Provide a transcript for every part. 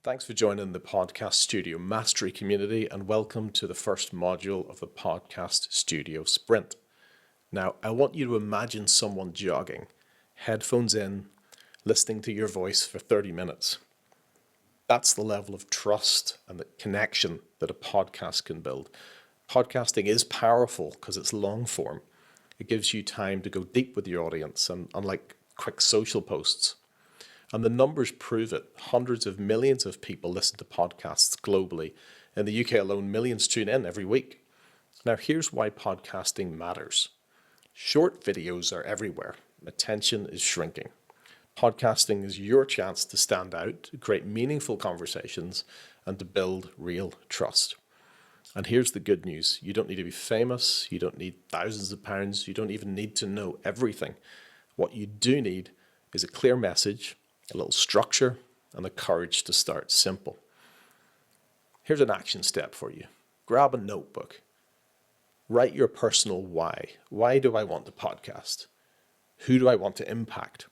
Thanks for joining the Podcast Studio Mastery community and welcome to the first module of the Podcast Studio Sprint. Now, I want you to imagine someone jogging, headphones in, listening to your voice for 30 minutes. That's the level of trust and the connection that a podcast can build. Podcasting is powerful because it's long form. It gives you time to go deep with your audience, and unlike quick social posts. And the numbers prove it. Hundreds of millions of people listen to podcasts globally. In the UK alone, millions tune in every week. Now, here's why podcasting matters. Short videos are everywhere. Attention is shrinking. Podcasting is your chance to stand out, to create meaningful conversations, and to build real trust. And here's the good news. You don't need to be famous. You don't need thousands of pounds. You don't even need to know everything. What you do need is a clear message, a little structure, and the courage to start simple. Here's an action step for you. Grab a notebook. Write your personal why. Why do I want to podcast? Who do I want to impact?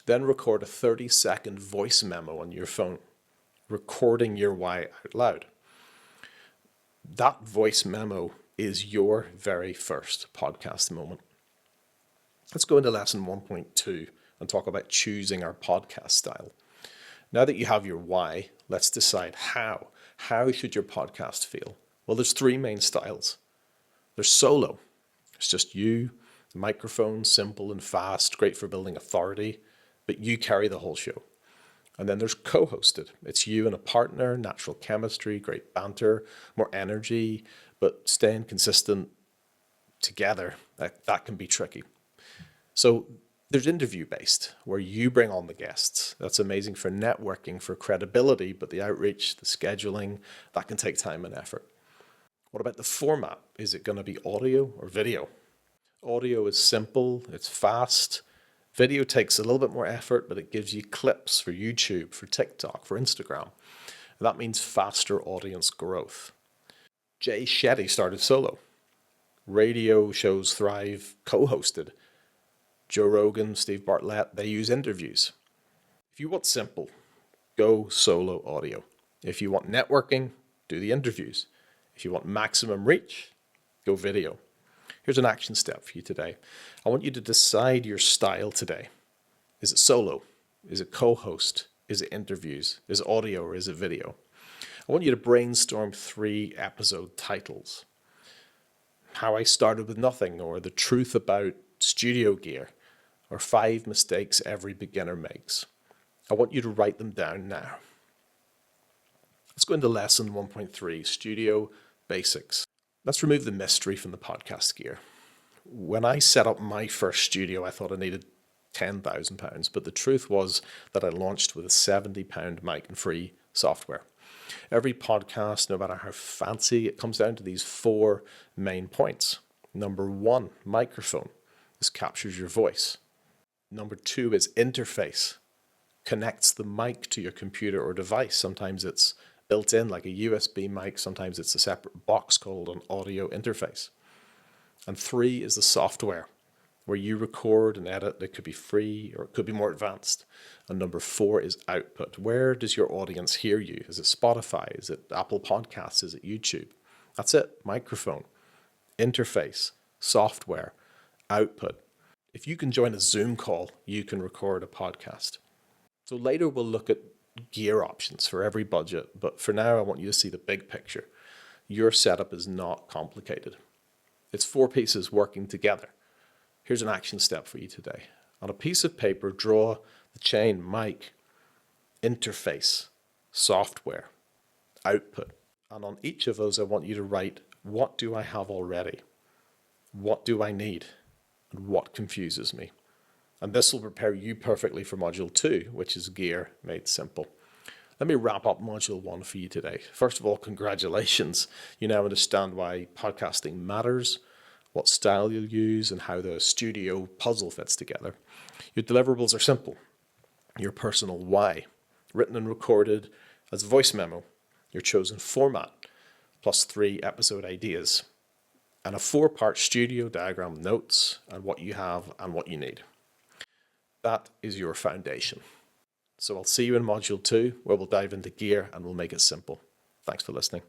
Then record a 30-second voice memo on your phone, recording your why out loud. That voice memo is your very first podcast moment. Let's go into lesson 1.2 and talk about choosing our podcast style. Now that you have your why, let's decide how. How should your podcast feel? Well, there's three main styles. There's solo. It's just you, the microphone, simple and fast, great for building authority, but you carry the whole show. And then there's co-hosted. It's you and a partner, natural chemistry, great banter, more energy, but staying consistent together, that can be tricky. So there's interview-based, where you bring on the guests. That's amazing for networking, for credibility, but the outreach, the scheduling, that can take time and effort. What about the format? Is it going to be audio or video? Audio is simple, it's fast. Video takes a little bit more effort, but it gives you clips for YouTube, for TikTok, for Instagram. And that means faster audience growth. Jay Shetty started solo. Radio shows thrive co-hosted. Joe Rogan, Steve Bartlett, they use interviews. If you want simple, go solo audio. If you want networking, do the interviews. If you want maximum reach, go video. Here's an action step for you today. I want you to decide your style today. Is it solo? Is it co-host? Is it interviews? Is it audio or is it video? I want you to brainstorm 3 episode titles. How I Started With Nothing, or The Truth About Studio Gear, or 5 Mistakes Every Beginner Makes. I want you to write them down now. Let's go into lesson 1.3, Studio Basics. Let's remove the mystery from the podcast gear. When I set up my first studio, I thought I needed £10,000, but the truth was that I launched with a £70 mic and free software. Every podcast, no matter how fancy, it comes down to these 4 main points. Number 1, microphone. This captures your voice. Number 2 is interface. Connects the mic to your computer or device. Sometimes it's built in like a USB mic. Sometimes it's a separate box called an audio interface. And 3 is the software, where you record and edit. It could be free or it could be more advanced. And number 4 is output. Where does your audience hear you? Is it Spotify? Is it Apple Podcasts? Is it YouTube? That's it. Microphone, interface, software, output. If you can join a Zoom call, you can record a podcast. So later we'll look at gear options for every budget, but for now I want you to see the big picture. Your setup is not complicated. It's 4 pieces working together. Here's an action step for you today. On a piece of paper, draw the chain, mic, interface, software, output. And on each of those, I want you to write, what do I have already? What do I need? And what confuses me? And this will prepare you perfectly for module 2, which is gear made simple. Let me wrap up module 1 for you today. First of all, congratulations. You now understand why podcasting matters, what style you'll use, and how the studio puzzle fits together. Your deliverables are simple. Your personal why, written and recorded as a voice memo, your chosen format, plus 3 episode ideas, and a 4-part studio diagram, notes, and what you have and what you need. That is your foundation. So I'll see you in Module 2, where we'll dive into gear and we'll make it simple. Thanks for listening.